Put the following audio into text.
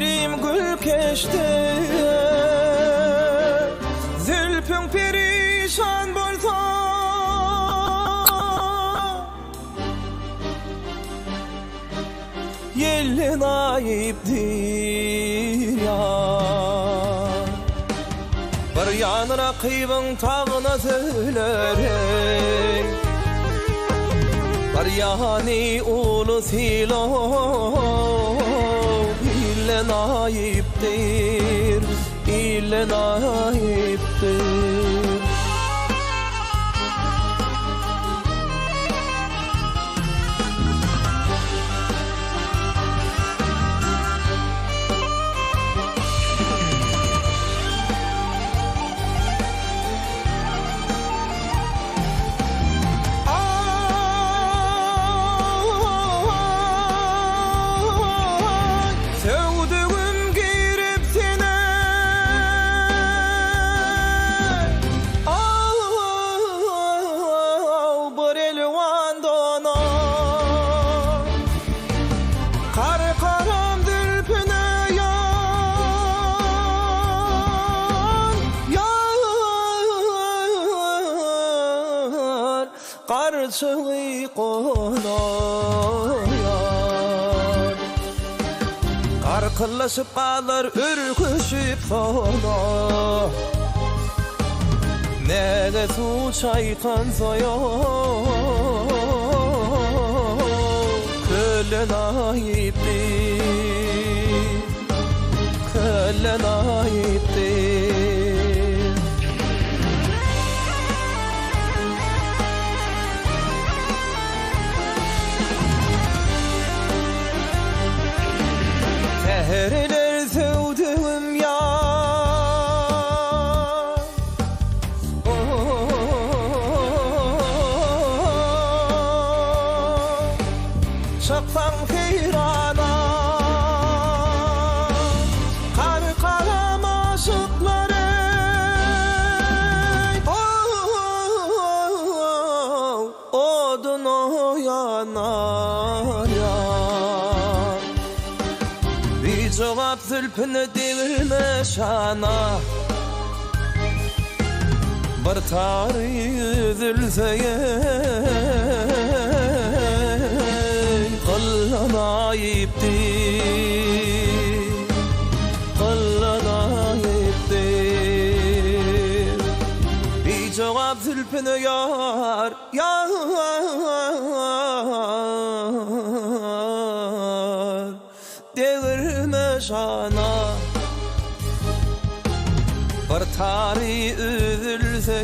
pirim gül keşte, zülfün perişan bolsa, yelle naipdir ya. Bir yan rakibin tağına söylerey, bir yani ulu silo, ille naiptir, ille naiptir. Karşılı konuyor, karkıllaşıp kalır ürküşüp sonra, ne de su çaytan soyor, köle naiptir, köle naiptir. Tehereler sevdiğim ya, çaktan heyrana, kar karam aşıkları, odun o yanar ya. Bir cevap zülfünü devirme şana, bir tarih üzülse kıllan ayıptir, kıllan ayıptir. Bir cevap zülfünü yar, yar devirme şana, bir tarih üzülse